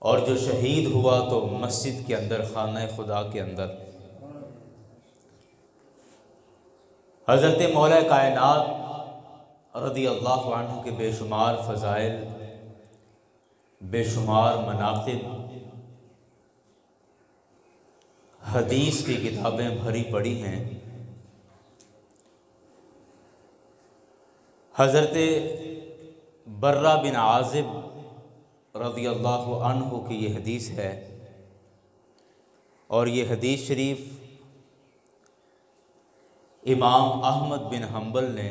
اور جو شہید ہوا تو مسجد کے اندر، خانہ خدا کے اندر۔ حضرت مولا کائنات رضی اللہ عنہ کے بے شمار فضائل، بے شمار مناقب، حدیث کی کتابیں بھری پڑی ہیں۔ حضرت برہ بن عازب رضی اللہ عنہ کی یہ حدیث ہے، اور یہ حدیث شریف امام احمد بن حنبل نے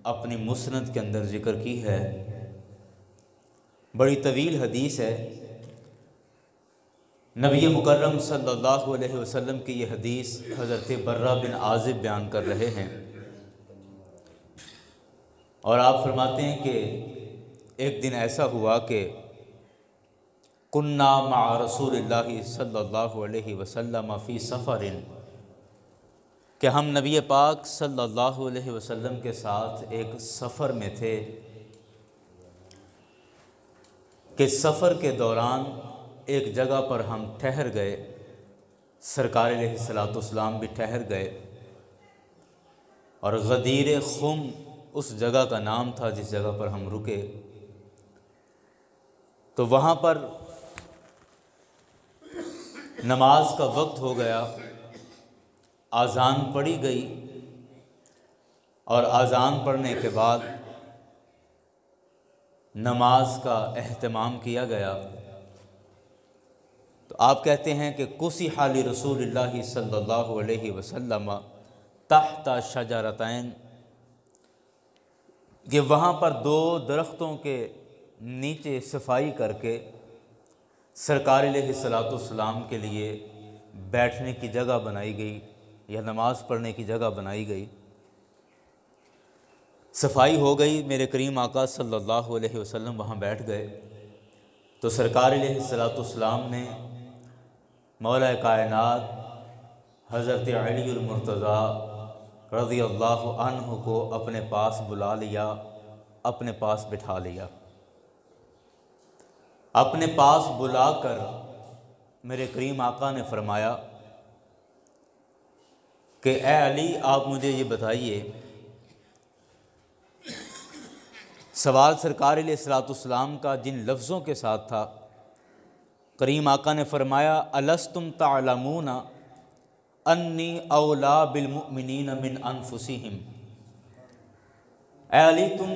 اپنی مسند کے اندر ذکر کی ہے۔ بڑی طویل حدیث ہے۔ نبی مکرم صلی اللہ علیہ وسلم کی یہ حدیث حضرت برہ بن عازب بیان کر رہے ہیں، اور آپ فرماتے ہیں کہ ایک دن ایسا ہوا کہ کننا مع رسول اللہ صلی اللہ علیہ وسلم فی سفر، کہ ہم نبی پاک صلی اللہ علیہ وسلم کے ساتھ ایک سفر میں تھے، کہ سفر کے دوران ایک جگہ پر ہم ٹھہر گئے، سرکار علیہ الصلوۃ والسلام بھی ٹھہر گئے، اور غدیر خم اس جگہ کا نام تھا جس جگہ پر ہم رکے۔ تو وہاں پر نماز کا وقت ہو گیا، اذان پڑھی گئی، اور اذان پڑھنے کے بعد نماز کا اہتمام کیا گیا۔ تو آپ کہتے ہیں کہ قُصِحَ لرسول اللہ صلی اللہ علیہ وسلم تحت شجرتین، کہ وہاں پر دو درختوں کے نیچے صفائی کر کے سرکار علیہ الصلوۃ والسلام کے لیے بیٹھنے کی جگہ بنائی گئی، یا نماز پڑھنے کی جگہ بنائی گئی۔ صفائی ہو گئی، میرے کریم آقا صلی اللہ علیہ وسلم وہاں بیٹھ گئے، تو سرکار علیہ الصلوۃ والسلام نے مولا کائنات حضرت علی المرتضیٰ رضی اللہ عنہ کو اپنے پاس بلا لیا، اپنے پاس بٹھا لیا۔ اپنے پاس بلا کر میرے کریم آقا نے فرمایا کہ اے علی، آپ مجھے یہ بتائیے، سوال سرکار علیہ الصلوۃ والسلام کا جن لفظوں کے ساتھ تھا، کریم آقا نے فرمایا الستم تعلمون انی اولا بالمؤمنین من انفسہم، اے علی تم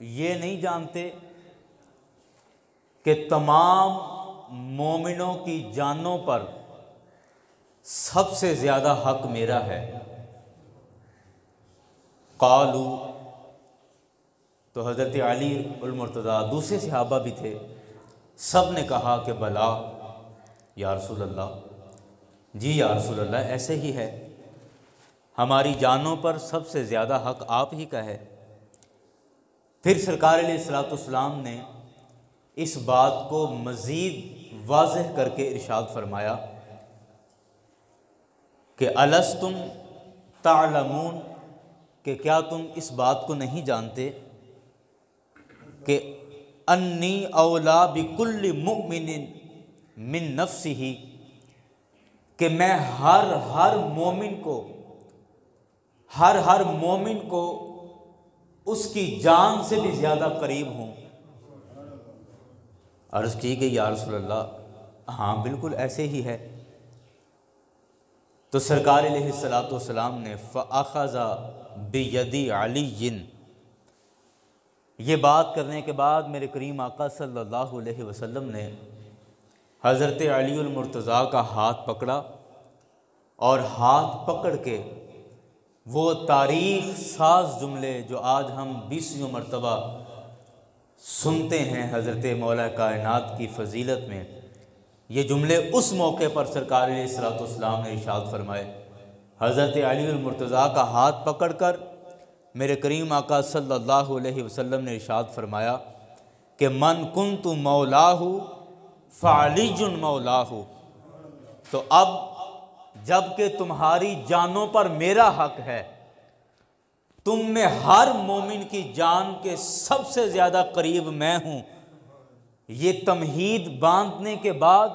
یہ نہیں جانتے کہ تمام مومنوں کی جانوں پر سب سے زیادہ حق میرا ہے؟ قالو، تو حضرت علی المرتضیٰ، دوسرے صحابہ بھی تھے، سب نے کہا کہ بلا یا رسول اللہ، جی یا رسول اللہ، ایسے ہی ہے، ہماری جانوں پر سب سے زیادہ حق آپ ہی کا ہے۔ پھر سرکار علیہ الصلوۃ والسلام نے اس بات کو مزید واضح کر کے ارشاد فرمایا کہ الستم تعلمون، کہ کیا تم اس بات کو نہیں جانتے کہ انی اولا بکل مؤمن من نفسہ، کہ میں ہر مومن کو اس کی جان سے بھی زیادہ قریب ہوں۔ عرض کی کہ یا رسول اللہ، ہاں بالکل ایسے ہی ہے۔ تو سرکار علیہ الصلوۃ والسلام نے فأخذ بید علی، یہ بات کرنے کے بعد میرے کریم آقا صلی اللہ علیہ وسلم نے حضرت علی المرتضیٰ کا ہاتھ پکڑا، اور ہاتھ پکڑ کے وہ تاریخ ساز جملے جو آج ہم 20ویں مرتبہ سنتے ہیں حضرت مولا کائنات کی فضیلت میں، یہ جملے اس موقع پر سرکار علیہ الصلوۃ والسلام نے ارشاد فرمائے۔ حضرت علی المرتضیٰ کا ہاتھ پکڑ کر میرے کریم آقا صلی اللہ علیہ وسلم نے ارشاد فرمایا کہ من کنت مولاہ فعلی مولاہ، تو اب جب کہ تمہاری جانوں پر میرا حق ہے، تم میں ہر مومن کی جان کے سب سے زیادہ قریب میں ہوں، یہ تمہید باندھنے کے بعد،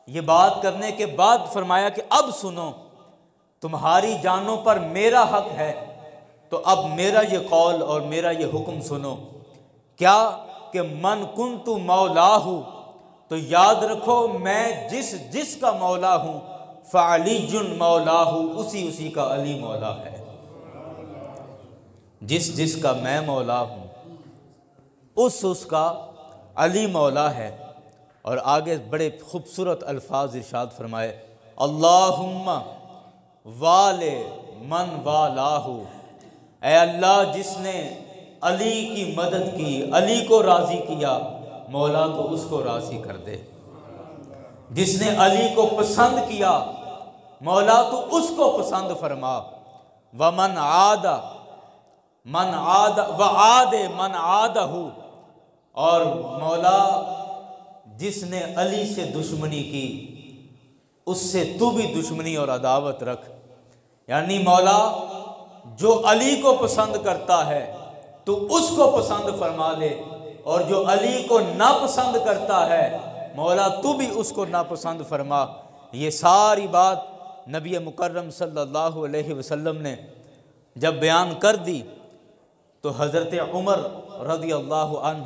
یہ بات کرنے کے بعد فرمایا کہ اب سنو، تمہاری جانوں پر میرا حق ہے، تو اب میرا یہ قول اور میرا یہ حکم سنو، کیا کہ من کنت مولاہ، تو یاد رکھو میں جس کا مولا ہوں، فعلی مولاہ، اسی کا علی مولا ہے۔ جس کا میں مولا ہوں اس کا علی مولا ہے۔ اور آگے بڑے خوبصورت الفاظ ارشاد فرمائے، اللہم وال من والاہ، اے اللہ جس نے علی کی مدد کی، علی کو راضی کیا، مولا تو اس کو راضی کر دے۔ جس نے علی کو پسند کیا، مولا تو اس کو پسند فرما۔ ومن عاد من عادہ، اور مولا جس نے علی سے دشمنی کی، اس سے تو بھی دشمنی اور عداوت رکھ۔ یعنی مولا جو علی کو پسند کرتا ہے تو اس کو پسند فرما لے، اور جو علی کو ناپسند کرتا ہے مولا تو بھی اس کو ناپسند فرما۔ یہ ساری بات نبی مکرم صلی اللہ علیہ وسلم نے جب بیان کر دی تو حضرت عمر رضی اللہ عنہ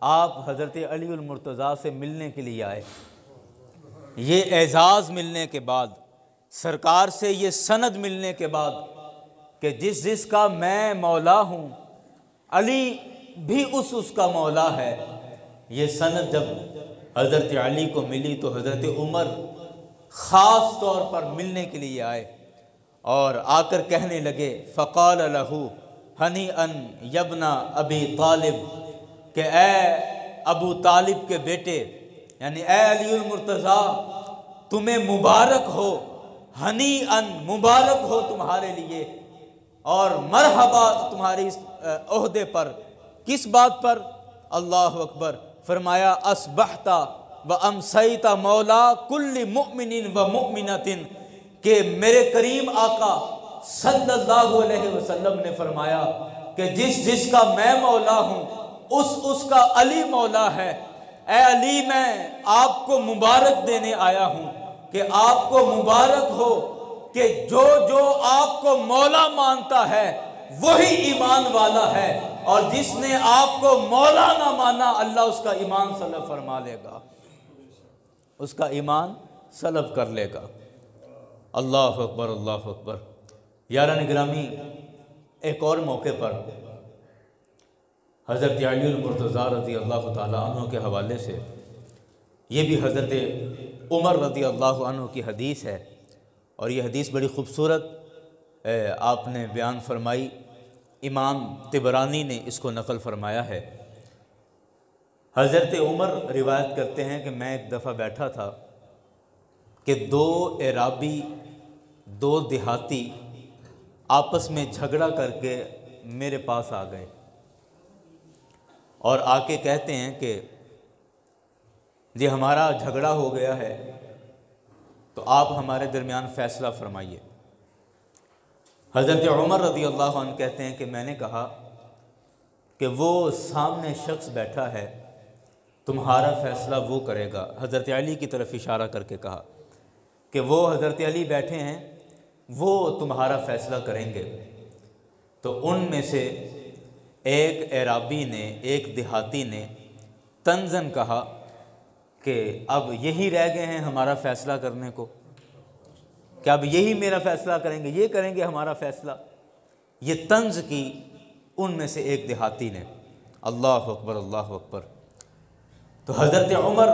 آپ حضرت علی المرتضیٰ سے ملنے کے لیے آئے۔ یہ اعزاز ملنے کے بعد، سرکار سے یہ سند ملنے کے بعد کہ جس کا میں مولا ہوں، علی بھی اس کا مولا ہے، یہ سند جب حضرت علی کو ملی تو حضرت عمر خاص طور پر ملنے کے لیے آئے اور آ کر کہنے لگے، فقال لہو ہنیئا یبن ابی طالب، کہ اے ابو طالب کے بیٹے، یعنی اے علی المرتضیٰ تمہیں مبارک ہو، ہنیئا مبارک ہو تمہارے لیے، اور مرحبا تمہاری اس عہدے پر۔ کس بات پر؟ اللہ اکبر، فرمایا اصبحت و امسیت مولا کل مؤمن و مؤمنۃ، کہ میرے کریم آقا صلی اللہ علیہ وسلم نے فرمایا کہ جس کا میں مولا ہوں اس کا علی مولا ہے۔ اے علی میں آپ کو مبارک دینے آیا ہوں کہ آپ کو مبارک ہو کہ جو آپ کو مولا مانتا ہے وہی ایمان والا ہے، اور جس نے آپ کو مولا نہ مانا اللہ اس کا ایمان سلب فرما لے گا، اس کا ایمان سلب کر لے گا۔ اللہ اکبر، اللہ اکبر۔ یاران گرامی، ایک اور موقع پر حضرت علی المرتضیٰ رضی اللہ تعالیٰ عنہ کے حوالے سے، یہ بھی حضرت عمر رضی اللہ عنہ کی حدیث ہے، اور یہ حدیث بڑی خوبصورت آپ نے بیان فرمائی، امام طبرانی نے اس کو نقل فرمایا ہے۔ حضرت عمر روایت کرتے ہیں کہ میں ایک دفعہ بیٹھا تھا کہ دو اعرابی، دو دیہاتی آپس میں جھگڑا کر کے میرے پاس آ گئے اور آ کے کہتے ہیں کہ جی ہمارا جھگڑا ہو گیا ہے تو آپ ہمارے درمیان فیصلہ فرمائیے۔ حضرت عمر رضی اللہ عنہ کہتے ہیں کہ میں نے کہا کہ وہ سامنے شخص بیٹھا ہے، تمہارا فیصلہ وہ کرے گا۔ حضرت علی کی طرف اشارہ کر کے کہا کہ وہ حضرت علی بیٹھے ہیں، وہ تمہارا فیصلہ کریں گے۔ تو ان میں سے ایک اعرابی نے، ایک دیہاتی نے طنزاً کہا کہ اب یہی رہ گئے ہیں ہمارا فیصلہ کرنے کو، کہ اب یہی میرا فیصلہ کریں گے، یہ کریں گے ہمارا فیصلہ۔ یہ طنز کی ان میں سے ایک دیہاتی نے۔ اللہ اکبر، اللہ اکبر۔ تو حضرت عمر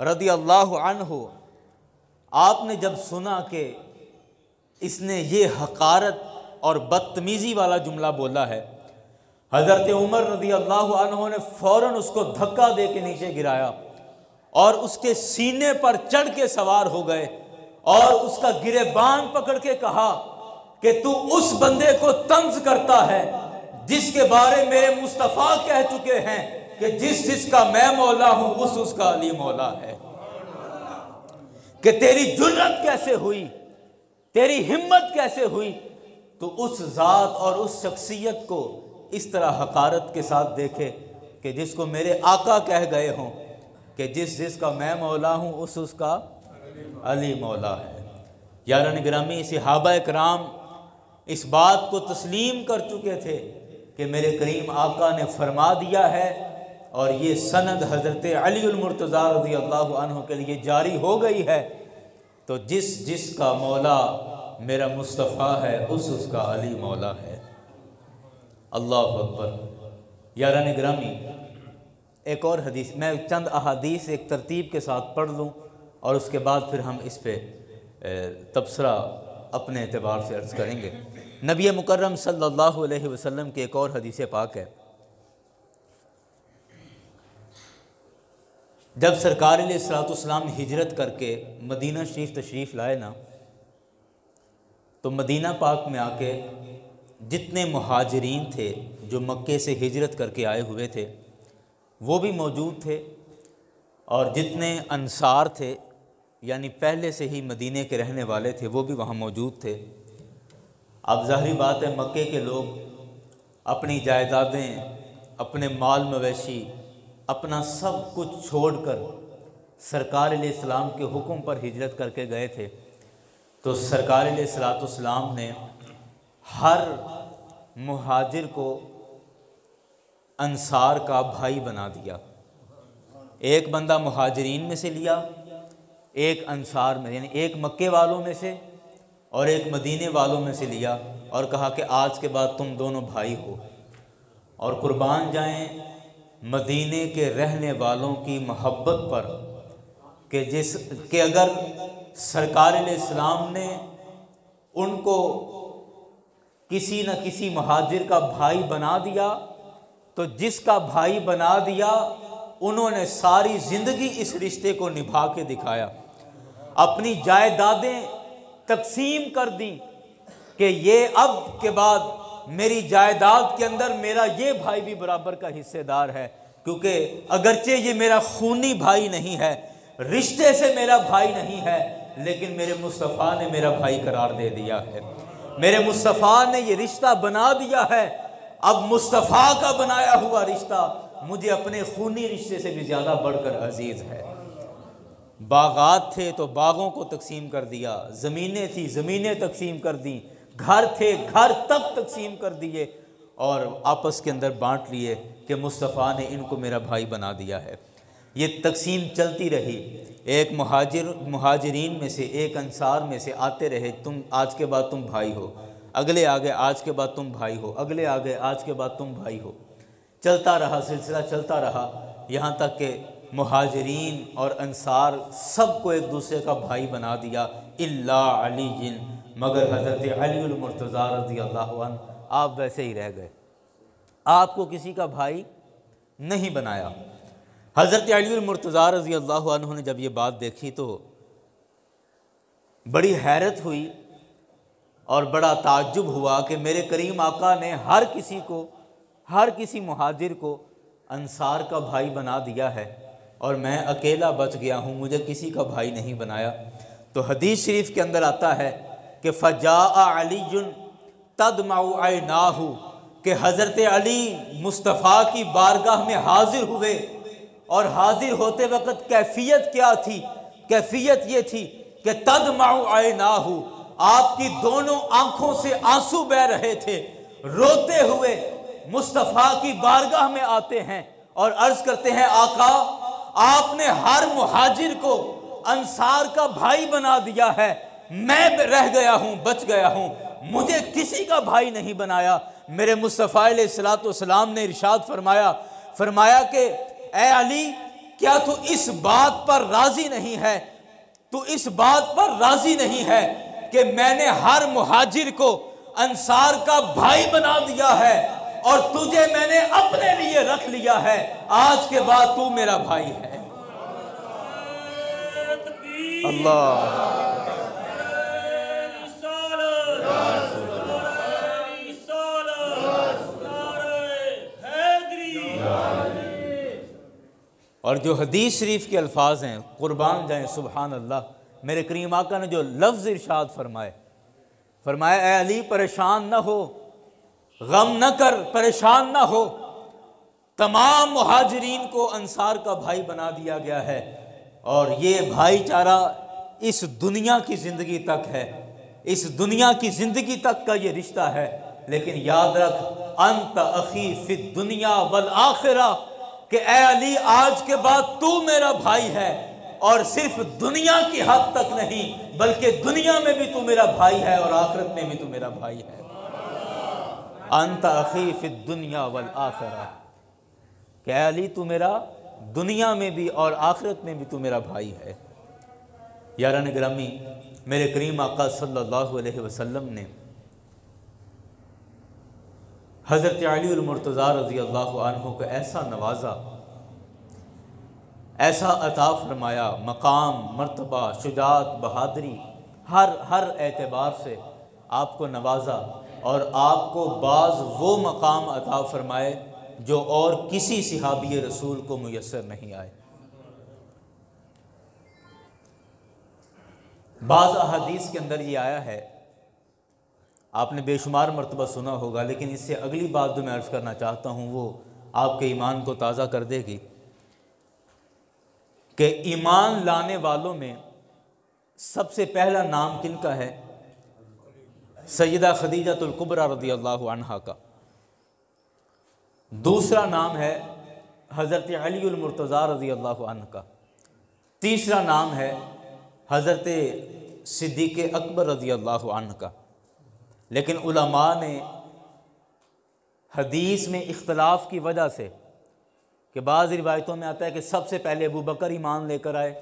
رضی اللہ عنہ آپ نے جب سنا کہ اس نے یہ حقارت اور بدتمیزی والا جملہ بولا ہے، حضرت عمر رضی اللہ عنہ نے فوراً اس کو دھکا دے کے نیچے گرایا اور اس کے سینے پر چڑھ کے سوار ہو گئے اور اس کا گریبان پکڑ کے کہا کہ تو اس بندے کو طنز کرتا ہے جس کے بارے میرے مصطفیٰ کہہ چکے ہیں کہ جس کا میں مولا ہوں اس کا علی مولا ہے، کہ تیری جرت کیسے ہوئی، تیری ہمت کیسے ہوئی تو اس ذات اور اس شخصیت کو اس طرح حقارت کے ساتھ دیکھے کہ جس کو میرے آقا کہہ گئے ہوں کہ جس کا میں مولا ہوں اس کا علی مولا ہے۔ یاران گرامی، صحابہ کرام اس بات کو تسلیم کر چکے تھے کہ میرے کریم آقا نے فرما دیا ہے، اور یہ سند حضرت علی المرتضیٰ رضی اللہ عنہ کے لیے جاری ہو گئی ہے، تو جس کا مولا میرا مصطفیٰ ہے اس کا علی مولا ہے۔ اللہ اکبر۔ یاران گرامی، ایک اور حدیث، میں چند احادیث ایک ترتیب کے ساتھ پڑھ لوں اور اس کے بعد پھر ہم اس پہ تبصرہ اپنے اعتبار سے عرض کریں گے۔ نبی مکرم صلی اللہ علیہ وسلم کی ایک اور حدیث پاک ہے۔ جب سرکار علیہ الصلوۃ والسلام ہجرت کر کے مدینہ شریف تشریف لائے نا، تو مدینہ پاک میں آ کے جتنے مہاجرین تھے جو مکے سے ہجرت کر کے آئے ہوئے تھے وہ بھی موجود تھے، اور جتنے انصار تھے یعنی پہلے سے ہی مدینے کے رہنے والے تھے وہ بھی وہاں موجود تھے۔ اب ظاہری بات ہے مکے کے لوگ اپنی جائیدادیں، اپنے مال مویشی، اپنا سب کچھ چھوڑ کر سرکار علیہ السلام کے حکم پر ہجرت کر کے گئے تھے، تو سرکار علیہ الصلوۃ والسلام نے ہر مہاجر کو انصار کا بھائی بنا دیا۔ ایک بندہ مہاجرین میں سے لیا، ایک انصار میں، یعنی ایک مکے والوں میں سے اور ایک مدینے والوں میں سے لیا، اور کہا کہ آج کے بعد تم دونوں بھائی ہو۔ اور قربان جائیں مدینے کے رہنے والوں کی محبت پر کہ اگر سرکار علیہ السلام نے ان کو کسی نہ کسی مہاجر کا بھائی بنا دیا، تو جس کا بھائی بنا دیا انہوں نے ساری زندگی اس رشتے کو نبھا کے دکھایا، اپنی جائیدادیں تقسیم کر دیں کہ یہ اب کے بعد میری جائیداد کے اندر میرا یہ بھائی بھی برابر کا حصے دار ہے، کیونکہ اگرچہ یہ میرا خونی بھائی نہیں ہے، رشتے سے میرا بھائی نہیں ہے، لیکن میرے مصطفیٰ نے میرا بھائی قرار دے دیا ہے، میرے مصطفیٰ نے یہ رشتہ بنا دیا ہے۔ اب مصطفیٰ کا بنایا ہوا رشتہ مجھے اپنے خونی رشتے سے بھی زیادہ بڑھ کر عزیز ہے۔ باغات تھے تو باغوں کو تقسیم کر دیا، زمینیں تھی زمینیں تقسیم کر دیں، گھر تھے گھر تک تقسیم کر دیے، اور آپس کے اندر بانٹ لیے کہ مصطفیٰ نے ان کو میرا بھائی بنا دیا ہے۔ یہ تقسیم چلتی رہی، ایک مہاجرین میں سے ایک انصار میں سے آتے رہے، تم آج کے بعد تم بھائی ہو، اگلے آگے آج کے بعد تم بھائی ہو، اگلے آگے آج کے بعد تم بھائی ہو، چلتا رہا، سلسلہ چلتا رہا، یہاں تک کہ مہاجرین اور انصار سب کو ایک دوسرے کا بھائی بنا دیا، الا علی جن، مگر حضرت علی المرتضیٰ رضی اللہ عنہ آپ ویسے ہی رہ گئے، آپ کو کسی کا بھائی نہیں بنایا۔ حضرت علی المرتضیٰ رضی اللہ عنہ نے جب یہ بات دیکھی تو بڑی حیرت ہوئی اور بڑا تعجب ہوا کہ میرے کریم آقا نے ہر کسی مہاجر کو انصار کا بھائی بنا دیا ہے، اور میں اکیلا بچ گیا ہوں، مجھے کسی کا بھائی نہیں بنایا۔ تو حدیث شریف کے اندر آتا ہے کہ فجاء علی تدمع عیناہ، کہ حضرت علی مصطفیٰ کی بارگاہ میں حاضر ہوئے، اور حاضر ہوتے وقت کیفیت کیا تھی؟ کیفیت یہ تھی کہ تدمع عیناہ، آپ کی دونوں آنکھوں سے آنسو بہہ رہے تھے، روتے ہوئے مصطفیٰ کی بارگاہ میں آتے ہیں اور عرض کرتے ہیں آقا آپ نے ہر مہاجر کو انصار کا بھائی بنا دیا ہے، میں رہ گیا ہوں، بچ گیا ہوں، مجھے کسی کا بھائی نہیں بنایا۔ میرے مصطفیٰ علیہ الصلوۃ والسلام نے ارشاد فرمایا کہ اے علی کیا تو اس بات پر راضی نہیں ہے، تو اس بات پر راضی نہیں ہے کہ میں نے ہر مہاجر کو انصار کا بھائی بنا دیا ہے اور تجھے میں نے اپنے لیے رکھ لیا ہے، آج کے بعد تو میرا بھائی ہے۔ اللہ اور جو حدیث شریف کے الفاظ ہیں، قربان جائیں سبحان اللہ، میرے کریم آقا نے جو لفظ ارشاد فرمایا اے علی پریشان نہ ہو، غم نہ کر، پریشان نہ ہو، تمام مہاجرین کو انصار کا بھائی بنا دیا گیا ہے، اور یہ بھائی چارہ اس دنیا کی زندگی تک ہے، اس دنیا کی زندگی تک کا یہ رشتہ ہے۔ لیکن یاد رکھ، انت اخی فی الدنیا والآخرہ، کہ اے علی آج کے بعد تو میرا بھائی ہے، اور صرف دنیا کی حد تک نہیں بلکہ دنیا میں بھی تو میرا بھائی ہے اور آخرت میں بھی تو میرا بھائی ہے۔ انت اخی فی الدنیا والآخرہ، کہ اے علی تو میرا دنیا میں بھی اور آخرت میں بھی تو میرا بھائی ہے۔ یاران گرامی، میرے کریم آقا صلی اللہ علیہ وسلم نے حضرت علی المرتضیٰ رضی اللہ عنہ کو ایسا نوازا، ایسا عطا فرمایا، مقام، مرتبہ، شجاعت، بہادری، ہر اعتبار سے آپ کو نوازا، اور آپ کو بعض وہ مقام عطا فرمائے جو اور کسی صحابی رسول کو میسر نہیں آئے۔ بعض احادیث کے اندر یہ آیا ہے، آپ نے بے شمار مرتبہ سنا ہوگا، لیکن اس سے اگلی بات جو میں عرض کرنا چاہتا ہوں وہ آپ کے ایمان کو تازہ کر دے گی، کہ ایمان لانے والوں میں سب سے پہلا نام کن کا ہے؟ سیدہ خدیجہ الکبریٰ رضی اللہ عنہا کا۔ دوسرا نام ہے حضرت علی المرتضیٰ رضی اللہ عنہ کا۔ تیسرا نام ہے حضرت صدیق اکبر رضی اللہ عنہ کا۔ لیکن علماء نے حدیث میں اختلاف کی وجہ سے، کہ بعض روایتوں میں آتا ہے کہ سب سے پہلے ابو بکر ایمان لے کر آئے،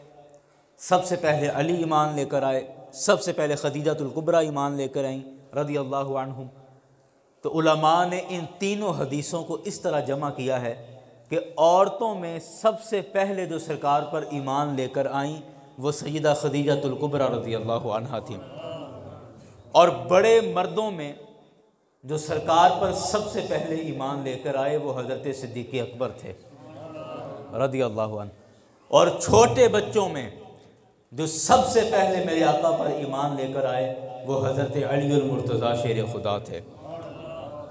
سب سے پہلے علی ایمان لے کر آئے، سب سے پہلے خدیجہ الکبریٰ ایمان لے کر آئیں رضی اللہ عنہم، تو علماء نے ان تینوں حدیثوں کو اس طرح جمع کیا ہے کہ عورتوں میں سب سے پہلے جو سرکار پر ایمان لے کر آئیں وہ سیدہ خدیجہ الکبریٰ رضی اللہ عنہا تھیں، اور بڑے مردوں میں جو سرکار پر سب سے پہلے ایمان لے کر آئے وہ حضرت صدیق اکبر تھے رضی اللہ عنہ، اور چھوٹے بچوں میں جو سب سے پہلے میرے آقا پر ایمان لے کر آئے وہ حضرت علی المرتضیٰ شیر خدا تھے۔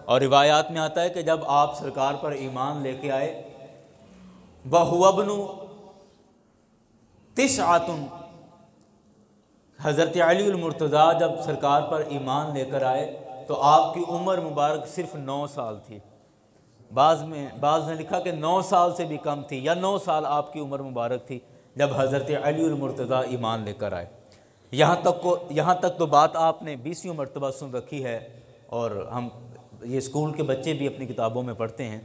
اور روایات میں آتا ہے کہ جب آپ سرکار پر ایمان لے کے آئے، وَهُوَ ابْنُ تِسْعَةٌ، حضرت علی المرتضیٰ جب سرکار پر ایمان لے کر آئے تو آپ کی عمر مبارک صرف 9 سال تھی، بعض نے لکھا کہ 9 سال سے بھی کم تھی، یا 9 سال آپ کی عمر مبارک تھی جب حضرت علی المرتضیٰ ایمان لے کر آئے۔ یہاں تک تو بات آپ نے 20 مرتبہ سن رکھی ہے، اور ہم یہ اسکول کے بچے بھی اپنی کتابوں میں پڑھتے ہیں۔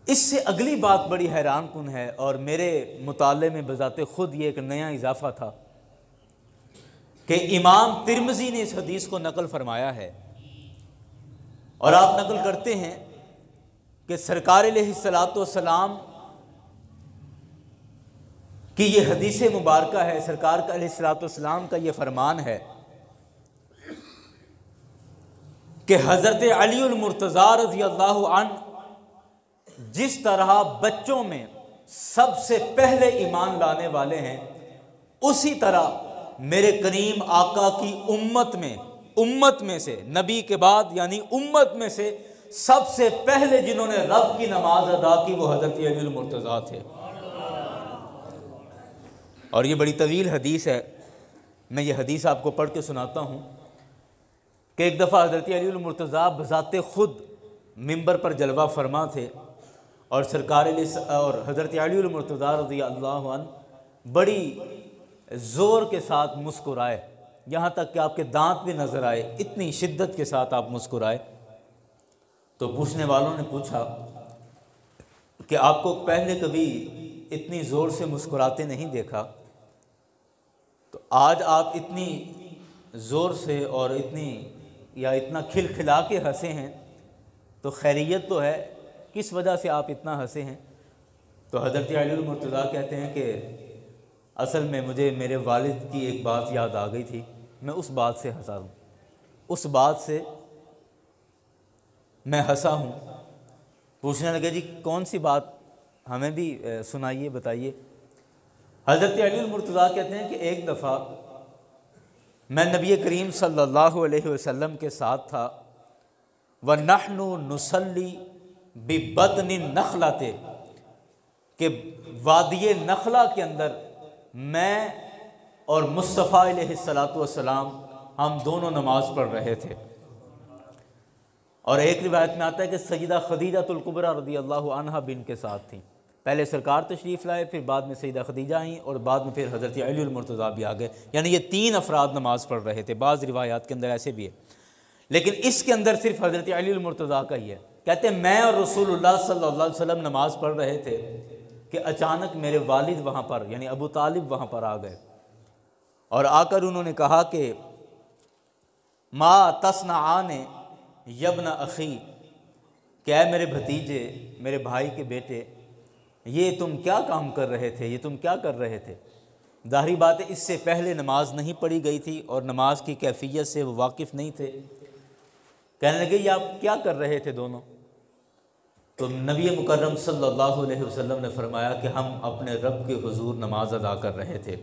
اس سے اگلی بات بڑی حیران کن ہے، اور میرے مطالعے میں بذات خود یہ ایک نیا اضافہ تھا کہ امام ترمذی نے اس حدیث کو نقل فرمایا ہے، اور آپ نقل کرتے ہیں کہ سرکار علیہ السلام کی یہ حدیث مبارکہ ہے، سرکار کا علیہ السلام کا یہ فرمان ہے کہ حضرت علی المرتضیٰ رضی اللہ عنہ جس طرح بچوں میں سب سے پہلے ایمان لانے والے ہیں، اسی طرح میرے کریم آقا کی امت میں سے، نبی کے بعد یعنی امت میں سے سب سے پہلے جنہوں نے رب کی نماز ادا کی وہ حضرت علی المرتضیٰ تھے۔ اور یہ بڑی طویل حدیث ہے، میں یہ حدیث آپ کو پڑھ کے سناتا ہوں کہ ایک دفعہ حضرت علی المرتضیٰ بذات خود منبر پر جلوہ فرما تھے، اور اور حضرت علی المرتضیٰ رضی اللہ عنہ بڑی زور کے ساتھ مسکرائے، یہاں تک کہ آپ کے دانت بھی نظر آئے، اتنی شدت کے ساتھ آپ مسکرائے۔ تو پوچھنے والوں نے پوچھا کہ آپ کو پہلے کبھی اتنی زور سے مسکراتے نہیں دیکھا، تو آج آپ اتنی زور سے اور اتنا کھلکھلا کے ہنسے ہیں، تو خیریت تو ہے، کس وجہ سے آپ اتنا ہنسے ہیں؟ تو حضرت علی المرتضیٰ کہتے ہیں کہ اصل میں مجھے میرے والد کی ایک بات یاد آ گئی تھی، میں اس بات سے ہنسا ہوں، اس بات سے میں ہنسا ہوں۔ پوچھنے لگے جی کون سی بات، ہمیں بھی سنائیے، بتائیے۔ حضرت علی المرتضیٰ کہتے ہیں کہ ایک دفعہ میں نبی کریم صلی اللہ علیہ وسلم کے ساتھ تھا، وَنَحْنُ نُصَلِّي ببطن النخلۃ، کہ وادی نخلا کے اندر میں اور مصطفیٰ علیہ الصلاۃ والسلام ہم دونوں نماز پڑھ رہے تھے۔ اور ایک روایت میں آتا ہے کہ سیدہ خدیجہ الکبریٰ رضی اللہ عنہا بھی ان کے ساتھ تھیں۔ پہلے سرکار تشریف لائے، پھر بعد میں سیدہ خدیجہ آئیں، اور بعد میں پھر حضرت علی المرتضیٰ بھی آ گئے، یعنی یہ 3 افراد نماز پڑھ رہے تھے۔ بعض روایات کے اندر ایسے بھی ہے، لیکن اس کے اندر صرف حضرت علی المرتضیٰ کا ہی ہے۔ کہتے ہیں میں اور رسول اللہ صلی اللہ علیہ وسلم نماز پڑھ رہے تھے کہ اچانک میرے والد وہاں پر یعنی ابو طالب وہاں پر آ گئے، اور آ کر انہوں نے کہا کہ ما تصنعان یبن اخی، کہ اے میرے بھتیجے، میرے بھائی کے بیٹے، یہ تم کیا کام کر رہے تھے، یہ تم کیا کر رہے تھے؟ ظاہری بات ہے اس سے پہلے نماز نہیں پڑھی گئی تھی اور نماز کی کیفیت سے وہ واقف نہیں تھے۔ کہنے لگے یہ آپ کیا کر رہے تھے دونوں؟ تو نبی مکرم صلی اللہ علیہ وسلم نے فرمایا کہ ہم اپنے رب کے حضور نماز ادا کر رہے تھے،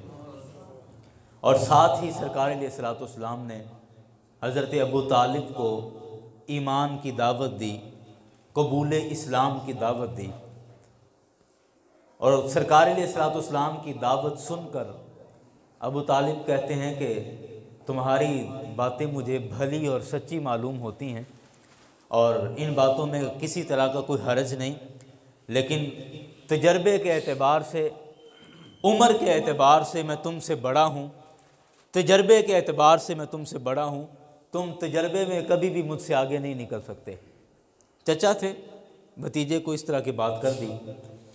اور ساتھ ہی سرکار علیہ الصلوۃ والسلام نے حضرت ابو طالب کو ایمان کی دعوت دی، قبول اسلام کی دعوت دی، اور سرکار علیہ الصلوۃ والسلام کی دعوت سن کر ابو طالب کہتے ہیں کہ تمہاری باتیں مجھے بھلی اور سچی معلوم ہوتی ہیں، اور ان باتوں میں کسی طرح کا کوئی حرج نہیں، لیکن تجربے کے اعتبار سے، عمر کے اعتبار سے میں تم سے بڑا ہوں، تجربے کے اعتبار سے میں تم سے بڑا ہوں، تم تجربے میں کبھی بھی مجھ سے آگے نہیں نکل سکتے۔ چچا تھے، بھتیجے کو اس طرح کی بات کر دی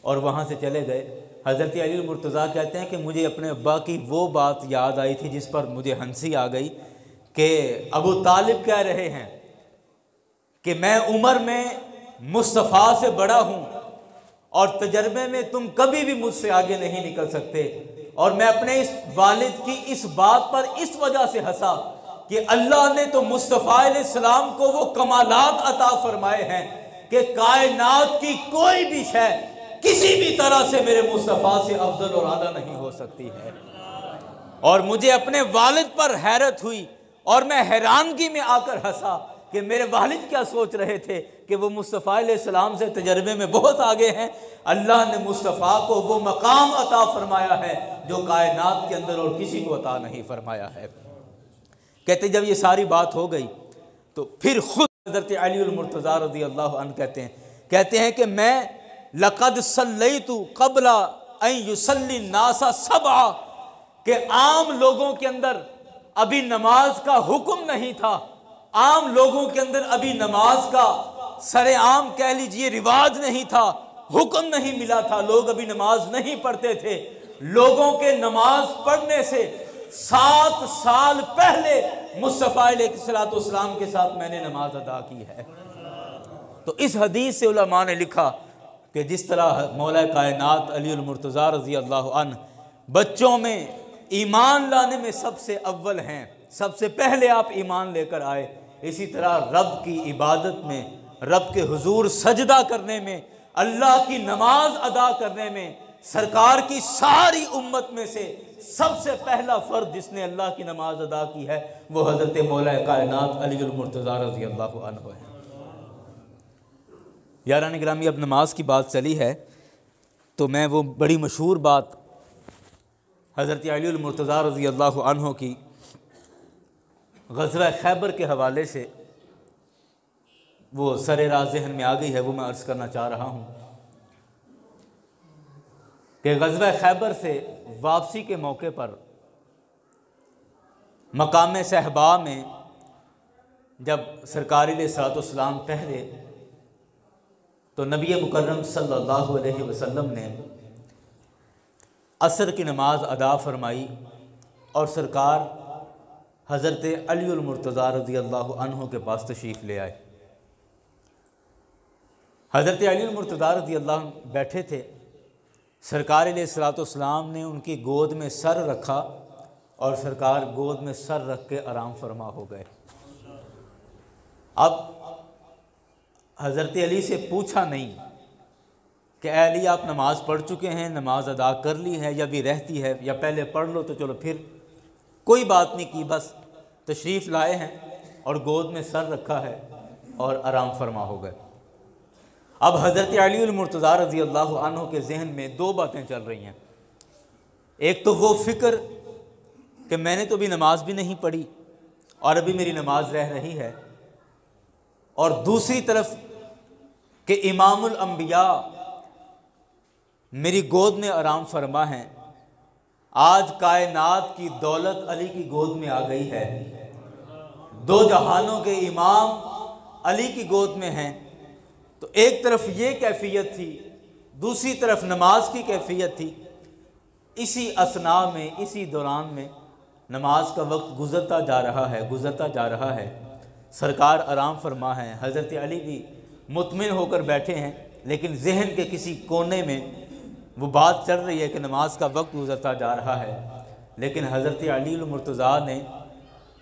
اور وہاں سے چلے گئے۔ حضرت علی المرتضیٰ کہتے ہیں کہ مجھے اپنے ابا کی وہ بات یاد آئی تھی جس پر مجھے ہنسی آ گئی، کہ ابو طالب کہہ رہے ہیں کہ میں عمر میں مصطفیٰ سے بڑا ہوں اور تجربے میں تم کبھی بھی مجھ سے آگے نہیں نکل سکتے، اور میں اپنے اس والد کی اس بات پر اس وجہ سے ہنسا کہ اللہ نے تو مصطفیٰ علیہ السلام کو وہ کمالات عطا فرمائے ہیں کہ کائنات کی کوئی بھی شے کسی بھی طرح سے میرے مصطفیٰ سے افضل اور اعلیٰ نہیں ہو سکتی ہے۔ اور مجھے اپنے والد پر حیرت ہوئی اور میں حیرانگی میں آ کر ہنسا کہ میرے والد کیا سوچ رہے تھے کہ وہ مصطفیٰ علیہ السلام سے تجربے میں بہت آگے ہیں۔ اللہ نے مصطفیٰ کو وہ مقام عطا فرمایا ہے جو کائنات کے اندر اور کسی کو عطا نہیں فرمایا ہے۔ کہتے جب یہ ساری بات ہو گئی تو پھر خود حضرت علی المرتضیٰ رضی اللہ عنہ کہتے ہیں کہ میں لقد صلیت قبل ان یصلی الناس سبعا، کہ عام لوگوں کے اندر ابھی نماز کا حکم نہیں تھا، عام لوگوں کے اندر ابھی نماز کا سر عام کہہ لیجئے رواج نہیں تھا، حکم نہیں ملا تھا، لوگ ابھی نماز نہیں پڑھتے تھے۔ لوگوں کے نماز پڑھنے سے 7 سال پہلے مصطفیٰ علیہ الصلوۃ والسلام کے ساتھ میں نے نماز ادا کی ہے۔ تو اس حدیث سے علماء نے لکھا کہ جس طرح مولا کائنات علی المرتضیٰ رضی اللہ عنہ بچوں میں ایمان لانے میں سب سے اول ہیں، سب سے پہلے آپ ایمان لے کر آئے، اسی طرح رب کی عبادت میں، رب کے حضور سجدہ کرنے میں، اللہ کی نماز ادا کرنے میں سرکار کی ساری امت میں سے سب سے پہلا فرد جس نے اللہ کی نماز ادا کی ہے وہ حضرت مولا کائنات علی المرتضیٰ رضی اللہ عنہ ہے۔ یاران گرامی، اب نماز کی بات چلی ہے تو میں وہ بڑی مشہور بات حضرت علی المرتضیٰ رضی اللہ عنہ کی غزوہ خیبر کے حوالے سے وہ سر راہ ذہن میں آ گئی ہے، وہ میں عرض کرنا چاہ رہا ہوں کہ غزوہ خیبر سے واپسی کے موقع پر مقام صحبا میں جب سرکار علیہ الصلوۃ والسلام ٹھہرے تو نبی مکرم صلی اللہ علیہ وسلم نے عصر کی نماز ادا فرمائی اور سرکار حضرت علی المرتضیٰ رضی اللہ عنہ کے پاس تشریف لے آئے۔ حضرت علی المرتضیٰ رضی اللہ عنہ بیٹھے تھے، سرکار علیہ الصلوۃ والسلام نے ان کی گود میں سر رکھا اور سرکار گود میں سر رکھ کے آرام فرما ہو گئے۔ اب حضرت علی سے پوچھا نہیں کہ اے علی آپ نماز پڑھ چکے ہیں، نماز ادا کر لی ہے یا بھی رہتی ہے، یا پہلے پڑھ لو تو چلو، پھر کوئی بات نہیں کی، بس تشریف لائے ہیں اور گود میں سر رکھا ہے اور آرام فرما ہو گئے۔ اب حضرت علی المرتضیٰ رضی اللہ عنہ کے ذہن میں دو باتیں چل رہی ہیں. ایک تو وہ فکر کہ میں نے تو ابھی نماز بھی نہیں پڑھی اور ابھی میری نماز رہ رہی ہے، اور دوسری طرف کہ امام الانبیاء میری گود میں آرام فرما ہیں، آج کائنات کی دولت علی کی گود میں آ گئی ہے، دو جہانوں کے امام علی کی گود میں ہیں. تو ایک طرف یہ کیفیت تھی، دوسری طرف نماز کی کیفیت تھی. اسی اثناء میں، اسی دوران میں نماز کا وقت گزرتا جا رہا ہے. سرکار آرام فرما ہیں، حضرت علی بھی مطمئن ہو کر بیٹھے ہیں، لیکن ذہن کے کسی کونے میں وہ بات چل رہی ہے کہ نماز کا وقت گزرتا جا رہا ہے. لیکن حضرت علی المرتضیٰ نے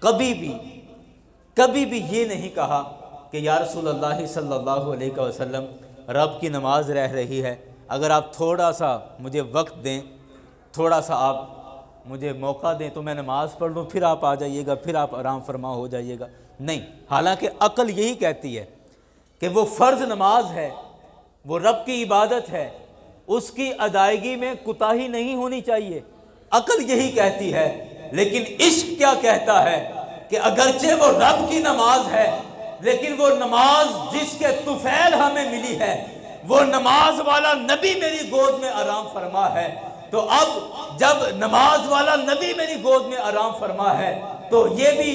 کبھی بھی یہ نہیں کہا کہ یا رسول اللہ صلی اللہ علیہ وسلم رب کی نماز رہ رہی ہے، اگر آپ تھوڑا سا مجھے وقت دیں، تھوڑا سا آپ مجھے موقع دیں تو میں نماز پڑھ لوں، پھر آپ آ جائیے گا، پھر آپ آرام فرما ہو جائیے گا. نہیں، حالانکہ عقل یہی کہتی ہے کہ وہ فرض نماز ہے، وہ رب کی عبادت ہے، اس کی ادائیگی میں کوتاہی نہیں ہونی چاہیے. عقل یہی کہتی ہے. لیکن عشق کیا کہتا ہے کہ اگرچہ وہ رب کی نماز ہے، لیکن وہ نماز جس کے طفیل ہمیں ملی ہے، وہ نماز والا نبی میری گود میں آرام فرما ہے. تو اب جب نماز والا نبی میری گود میں آرام فرما ہے تو یہ بھی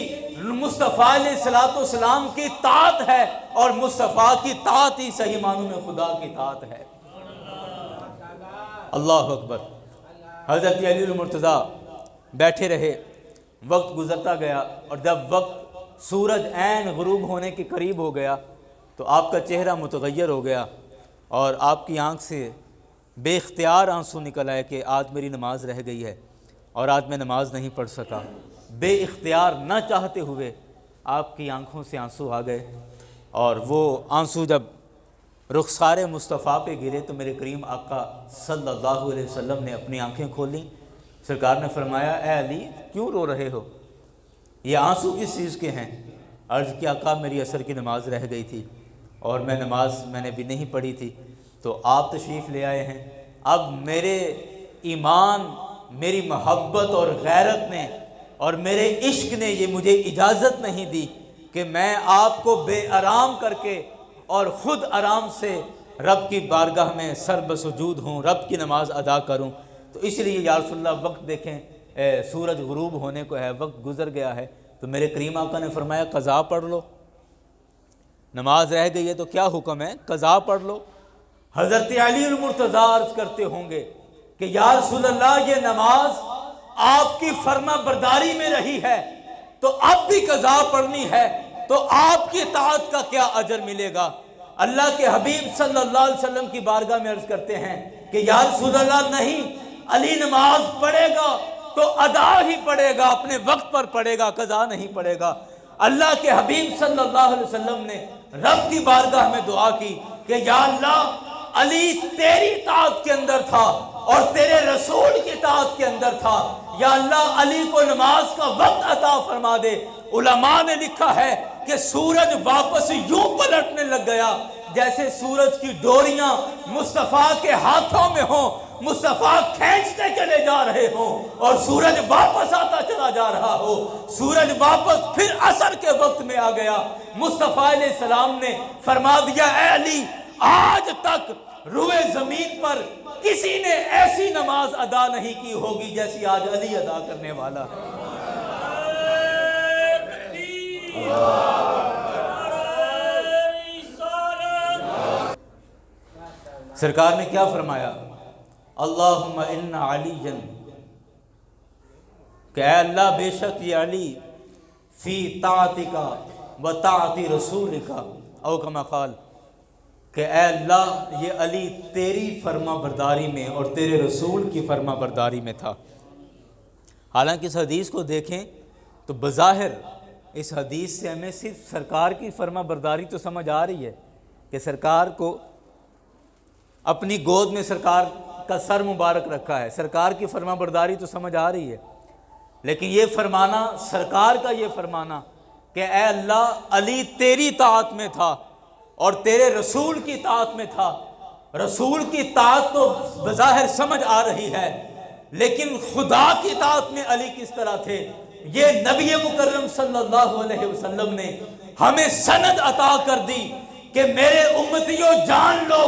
مصطفیٰ علیہ السلام کی طاعت ہے، اور مصطفیٰ کی طاعت ہی صحیح معنوں میں خدا کی طاعت ہے. اللہ اکبر. حضرت علی المرتضیٰ بیٹھے رہے، وقت گزرتا گیا، اور جب وقت سورج عین غروب ہونے کے قریب ہو گیا تو آپ کا چہرہ متغیر ہو گیا، اور آپ کی آنکھ سے بے اختیار آنسو نکل آئے کہ آج میری نماز رہ گئی ہے اور آج میں نماز نہیں پڑھ سکا. بے اختیار، نہ چاہتے ہوئے آپ کی آنکھوں سے آنسو آ گئے، اور وہ آنسو جب رخسار مصطفیٰ پہ گرے تو میرے کریم آقا صلی اللہ علیہ وسلم نے اپنی آنکھیں کھولیں. سرکار نے فرمایا، اے علی کیوں رو رہے ہو؟ یہ آنسو کس چیز کے ہیں؟ عرض کیا، آقا میری عصر کی نماز رہ گئی تھی اور میں نے بھی نہیں پڑھی تھی، تو آپ تشریف لے آئے ہیں. اب میرے ایمان، میری محبت اور غیرت نے اور میرے عشق نے یہ مجھے اجازت نہیں دی کہ میں آپ کو بے آرام کر کے اور خود آرام سے رب کی بارگاہ میں سر بسجود ہوں، رب کی نماز ادا کروں. تو اس لیے یا رسول اللہ وقت دیکھیں، سورج غروب ہونے کو ہے، وقت گزر گیا ہے. تو میرے کریم آقا نے فرمایا قضا پڑھ لو، نماز رہ گئی ہے تو کیا حکم ہے، قضا پڑھ لو. حضرت علی المرتضیٰ عرض کرتے ہوں گے کہ یا رسول اللہ یہ نماز آپ کی فرما برداری میں رہی ہے تو اب بھی قضا پڑھنی ہے، تو آپ کی اطاعت کا کیا اجر ملے گا؟ اللہ کے حبیب صلی اللہ علیہ وسلم کی بارگاہ میں عرض کرتے ہیں کہ یا رسول اللہ نہیں، علی نماز پڑھے گا تو ادا ہی پڑھے گا، اپنے وقت پر پڑھے گا، قضا نہیں پڑھے گا. اللہ کے حبیب صلی اللہ علیہ وسلم نے رب کی بارگاہ میں دعا کی کہ یا اللہ، علی تیری اطاعت کے اندر تھا اور تیرے رسول کی اطاعت کے اندر تھا، یا اللہ علی کو نماز کا وقت عطا فرما دے. علماء نے لکھا ہے کہ سورج واپس یوں پلٹنے لگ گیا جیسے سورج کی ڈوریاں مصطفیٰ کے ہاتھوں میں ہوں، مصطفیٰ کھینچتے چلے جا رہے ہوں اور سورج واپس آتا چلا جا رہا ہو. سورج واپس پھر عصر کے وقت میں آ گیا. مصطفیٰ علیہ السلام نے فرما دیا، اے علی، آج تک روئے زمین پر کسی نے ایسی نماز ادا نہیں کی ہوگی جیسی آج علی ادا کرنے والا ہے. سرکار نے کیا فرمایا؟ اللہم ان علی کہ اے اللہ بے شک یہ علی فی طاعتک و طاعت رسولک، او کما قال کہ اے اللہ یہ علی تیری فرما برداری میں اور تیرے رسول کی فرما برداری میں تھا. حالانکہ اس حدیث کو دیکھیں تو بظاہر اس حدیث سے ہمیں صرف سرکار کی فرما برداری تو سمجھ آ رہی ہے کہ سرکار کو اپنی گود میں سرکار کا سر مبارک رکھا ہے، سرکار کی فرما برداری تو سمجھ آ رہی ہے. لیکن یہ فرمانا، سرکار کا یہ فرمانا کہ اے اللہ علی تیری طاعت میں تھا اور تیرے رسول کی اطاعت میں تھا۔ رسول کی اطاعت تو بظاہر سمجھ آ رہی ہے، لیکن خدا کی اطاعت میں علی کس طرح تھے؟ یہ نبی مکرم صلی اللہ علیہ وسلم نے ہمیں سند عطا کر دی کہ میرے امتیوں جان لو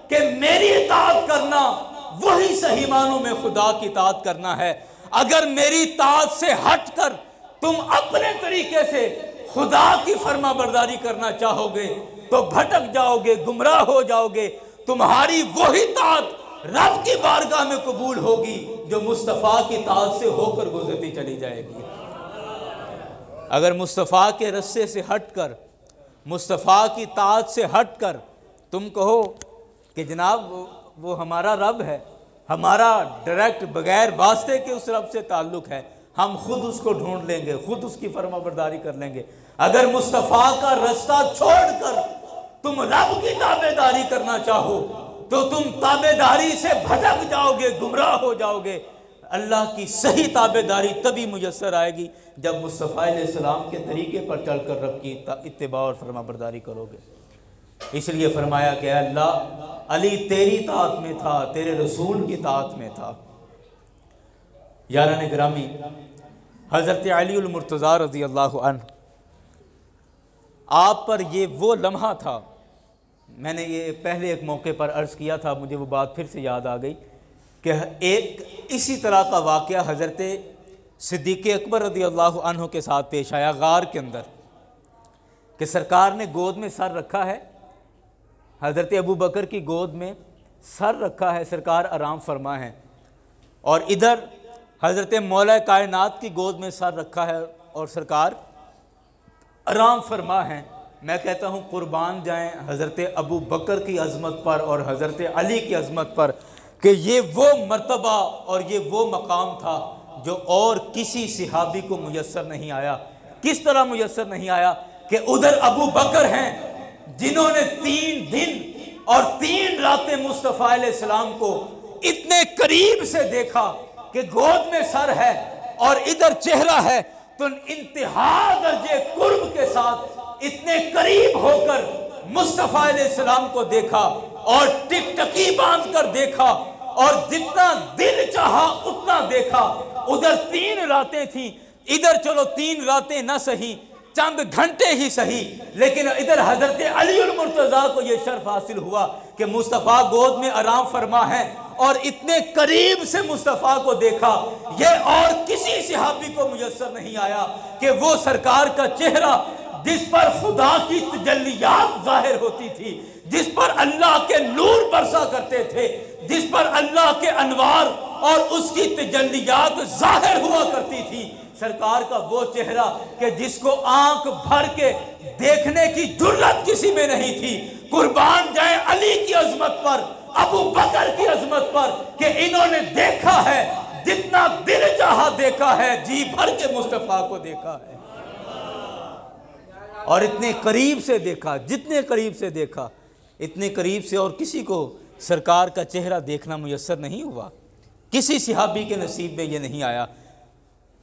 کہ میری اطاعت کرنا وہی صحیح معنوں میں خدا کی اطاعت کرنا ہے۔ اگر میری اطاعت سے ہٹ کر تم اپنے طریقے سے خدا کی فرما برداری کرنا چاہو گے تو بھٹک جاؤ گے، گمراہ ہو جاؤ گے۔ تمہاری وہی اطاعت رب کی بارگاہ میں قبول ہوگی جو مصطفیٰ کی اطاعت سے ہو کر گزرتی چلی جائے گی۔ اگر مصطفیٰ کے رستے سے ہٹ کر، مصطفیٰ کی اطاعت سے ہٹ کر تم کہو کہ جناب وہ ہمارا رب ہے، ہمارا ڈائریکٹ بغیر واسطے کے اس رب سے تعلق ہے، ہم خود اس کو ڈھونڈ لیں گے، خود اس کی فرما برداری کر لیں گے۔ اگر مصطفیٰ کا رستہ چھوڑ کر تم رب کی تابعداری کرنا چاہو تو تم تابعداری سے بھٹک جاؤ گے، گمراہ ہو جاؤ گے۔ اللہ کی صحیح تابعداری تبھی میسر آئے گی جب مصطفیٰ علیہ السلام کے طریقے پر چل کر رب کی اتباع اور فرما برداری کرو گے۔ اس لیے فرمایا کہ اے اللہ، علی تیری اطاعت میں تھا، تیرے رسول کی اطاعت میں تھا۔ یاران گرامی، حضرت علی المرتضیٰ رضی اللہ عنہ، آپ پر یہ وہ لمحہ تھا، میں نے یہ پہلے ایک موقع پر عرض کیا تھا، مجھے وہ بات پھر سے یاد آ گئی کہ ایک اسی طرح کا واقعہ حضرت صدیق اکبر رضی اللہ عنہ کے ساتھ پیش آیا غار کے اندر، کہ سرکار نے گود میں سر رکھا ہے، حضرت ابو بکر کی گود میں سر رکھا ہے، سرکار آرام فرما ہے، اور ادھر حضرت مولا کائنات کی گود میں سر رکھا ہے اور سرکار آرام فرما ہے۔ میں کہتا ہوں قربان جائیں حضرت ابو بکر کی عظمت پر اور حضرت علی کی عظمت پر کہ یہ وہ مرتبہ اور یہ وہ مقام تھا جو اور کسی صحابی کو میسر نہیں آیا۔ کس طرح میسر نہیں آیا کہ ادھر ابو بکر ہیں جنہوں نے 3 دن اور 3 راتیں مصطفیٰ علیہ السلام کو اتنے قریب سے دیکھا کہ گود میں سر ہے اور ادھر چہرہ ہے، تو انتہا درجے قرب کے ساتھ اتنے قریب ہو کر مصطفیٰ علیہ السلام کو دیکھا اور ٹک ٹکی باندھ کر دیکھا اور جتنا دل چاہا اتنا دیکھا۔ ادھر 3 راتیں تھیں، ادھر چلو 3 راتیں نہ سہی، چند گھنٹے ہی سہی، لیکن ادھر حضرت علی المرتضیٰ کو یہ شرف حاصل ہوا کہ مصطفیٰ گود میں آرام فرما ہے اور اتنے قریب سے مصطفیٰ کو دیکھا۔ یہ اور کسی صحابی کو میسر نہیں آیا کہ وہ سرکار کا چہرہ جس پر خدا کی تجلیات ظاہر ہوتی تھی، جس پر اللہ کے نور برسا کرتے تھے، جس پر اللہ کے انوار اور اس کی تجلیات ظاہر ہوا کرتی تھی، سرکار کا وہ چہرہ کہ جس کو آنکھ بھر کے دیکھنے کی جرت کسی میں نہیں تھی۔ قربان جائیں علی کی عظمت پر، ابو بکر کی عظمت پر کہ انہوں نے دیکھا ہے، جتنا دل چاہا دیکھا ہے، جی بھر کے مصطفیٰ کو دیکھا ہے، اور اتنے قریب سے دیکھا، جتنے قریب سے دیکھا، اتنے قریب سے اور کسی کو سرکار کا چہرہ دیکھنا میسر نہیں ہوا، کسی صحابی کے نصیب میں یہ نہیں آیا۔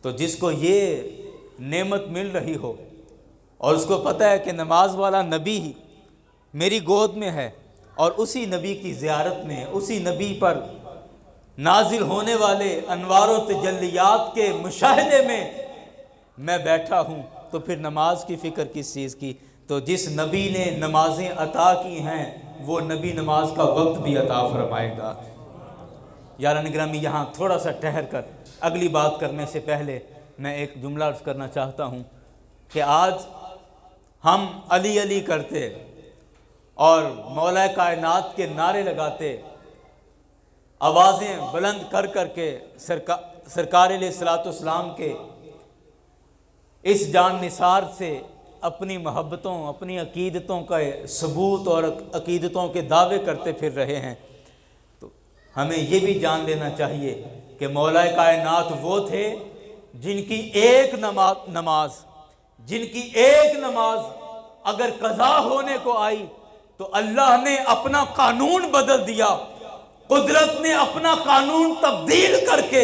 تو جس کو یہ نعمت مل رہی ہو اور اس کو پتہ ہے کہ نماز والا نبی ہی میری گود میں ہے اور اسی نبی کی زیارت میں، اسی نبی پر نازل ہونے والے انوار و تجلیات کے مشاہدے میں بیٹھا ہوں، تو پھر نماز کی فکر کس چیز کی؟ تو جس نبی نے نمازیں عطا کی ہیں وہ نبی نماز کا وقت بھی عطا فرمائے گا۔ یاران گرامی، یہاں تھوڑا سا ٹھہر کر اگلی بات کرنے سے پہلے میں ایک جملہ عرض کرنا چاہتا ہوں کہ آج ہم علی علی کرتے اور مولا کائنات کے نعرے لگاتے، آوازیں بلند کر کر کے سرکار علیہ السلام کے اس جان نثار سے اپنی محبتوں، اپنی عقیدتوں کا ثبوت اور عقیدتوں کے دعوے کرتے پھر رہے ہیں، تو ہمیں یہ بھی جان لینا چاہیے کہ مولا کائنات وہ تھے جن کی ایک نماز اگر قضا ہونے کو آئی تو اللہ نے اپنا قانون بدل دیا، قدرت نے اپنا قانون تبدیل کر کے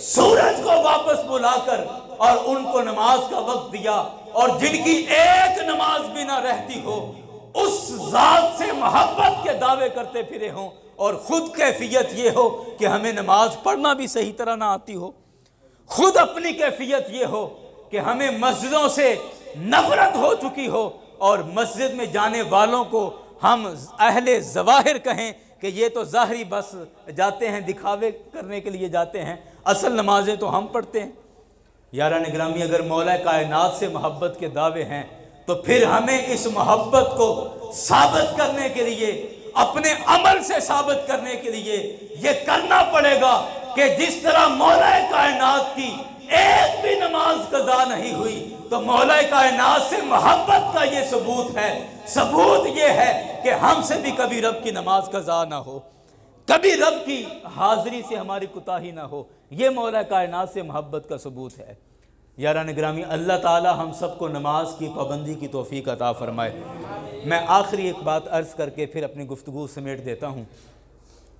سورج کو واپس بلا کر اور ان کو نماز کا وقت دیا، اور جن کی ایک نماز بھی نہ رہتی ہو اس ذات سے محبت کے دعوے کرتے پھرے ہوں اور خود کیفیت یہ ہو کہ ہمیں نماز پڑھنا بھی صحیح طرح نہ آتی ہو، خود اپنی کیفیت یہ ہو کہ ہمیں مسجدوں سے نفرت ہو چکی ہو اور مسجد میں جانے والوں کو ہم اہل ظواہر کہیں کہ یہ تو ظاہری بس جاتے ہیں، دکھاوے کرنے کے لیے جاتے ہیں، اصل نمازیں تو ہم پڑھتے ہیں۔ یاران گرامی، اگر مولا کائنات سے محبت کے دعوے ہیں تو پھر ہمیں اس محبت کو ثابت کرنے کے لیے، اپنے عمل سے ثابت کرنے کے لیے یہ کرنا پڑے گا کہ جس طرح مولا کائنات کی ایک بھی نماز قضا نہیں ہوئی تو مولا کائنات سے محبت کا یہ ثبوت ہے۔ ثبوت یہ ہے کہ ہم سے بھی کبھی رب کی نماز قضا نہ ہو، کبھی رب کی حاضری سے ہماری کوتاہی نہ ہو، یہ مولا کائنات سے محبت کا ثبوت ہے۔ یاران گرامی، اللہ تعالی ہم سب کو نماز کی پابندی کی توفیق عطا فرمائے۔ میں آخری ایک بات عرض کر کے پھر اپنی گفتگو سمیٹ دیتا ہوں۔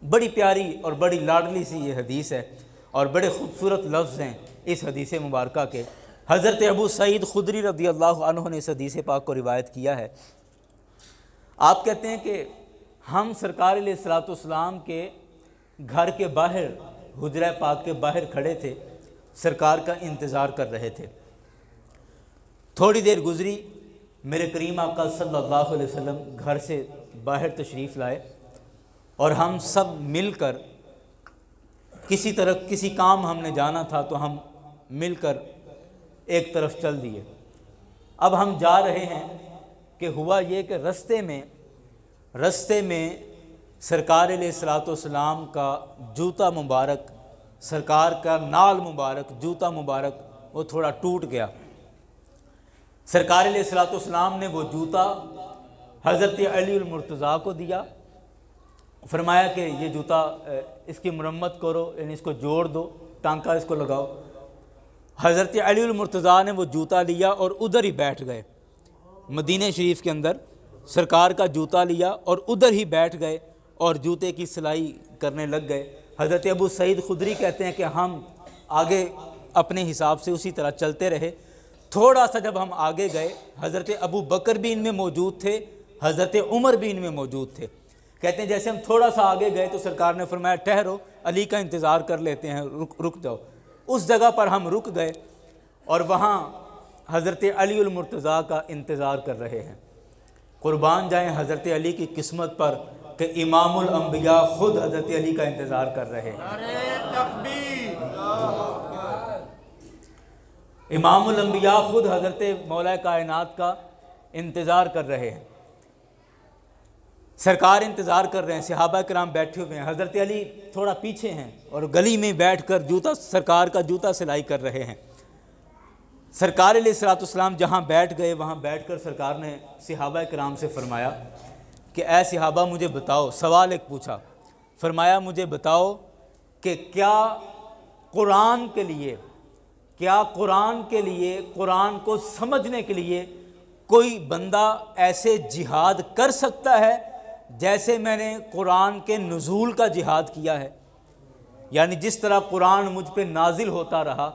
بڑی پیاری اور بڑی لاڈلی سی یہ حدیث ہے اور بڑے خوبصورت لفظ ہیں اس حدیث مبارکہ کے۔ حضرت ابو سعید خدری رضی اللہ عنہ نے اس حدیث پاک کو روایت کیا ہے۔ آپ کہتے ہیں کہ ہم سرکار علیہ الصلوۃ والسلام کے گھر کے باہر، حجرہ پاک کے باہر کھڑے تھے، سرکار کا انتظار کر رہے تھے۔ تھوڑی دیر گزری، میرے کریم آقا صلی اللہ علیہ وسلم گھر سے باہر تشریف لائے اور ہم سب مل کر کسی کام ہم نے جانا تھا تو ہم مل کر ایک طرف چل دیے۔ اب ہم جا رہے ہیں کہ ہوا یہ کہ رستے میں سرکار علیہ الصلوۃ والسلام کا جوتا مبارک، سرکار کا نال مبارک، جوتا مبارک وہ تھوڑا ٹوٹ گیا۔ سرکار علیہ الصلوۃ والسلام نے وہ جوتا حضرت علی المرتضیٰ کو دیا، فرمایا کہ یہ جوتا اس کی مرمت کرو، یعنی اس کو جوڑ دو، ٹانکا اس کو لگاؤ۔ حضرت علی المرتضیٰ نے وہ جوتا لیا اور ادھر ہی بیٹھ گئے، مدینہ شریف کے اندر سرکار کا جوتا لیا اور ادھر ہی بیٹھ گئے اور جوتے کی سلائی کرنے لگ گئے۔ حضرت ابو سعید خدری کہتے ہیں کہ ہم آگے اپنے حساب سے اسی طرح چلتے رہے۔ تھوڑا سا جب ہم آگے گئے، حضرت ابو بکر بھی ان میں موجود تھے، حضرت عمر بھی ان میں موجود تھے۔ کہتے ہیں جیسے ہم تھوڑا سا آگے گئے تو سرکار نے فرمایا ٹھہرو، علی کا انتظار کر لیتے ہیں، رک جاؤ۔ اس جگہ پر ہم رک گئے اور وہاں حضرت علی المرتضیٰ کا انتظار کر رہے ہیں۔ قربان جائیں حضرت علی کی قسمت پر کہ امام الانبیاء خود حضرت علی کا انتظار کر رہے ہیں۔ امام الانبیاء خود حضرت مولا کائنات کا انتظار کر رہے ہیں، سرکار انتظار کر رہے ہیں، صحابہ کرام بیٹھے ہوئے ہیں، حضرت علی تھوڑا پیچھے ہیں اور گلی میں بیٹھ کر سرکار کا جوتا سلائی کر رہے ہیں۔ سرکار علیہ الصلوۃ والسلام جہاں بیٹھ گئے وہاں بیٹھ کر سرکار نے صحابہ کرام سے فرمایا کہ اے صحابہ مجھے بتاؤ، سوال ایک پوچھا، فرمایا مجھے بتاؤ کہ کیا قرآن کے لیے قرآن کو سمجھنے کے لیے کوئی بندہ ایسے جہاد کر سکتا ہے جیسے میں نے قرآن کے نزول کا جہاد کیا ہے؟ یعنی جس طرح قرآن مجھ پہ نازل ہوتا رہا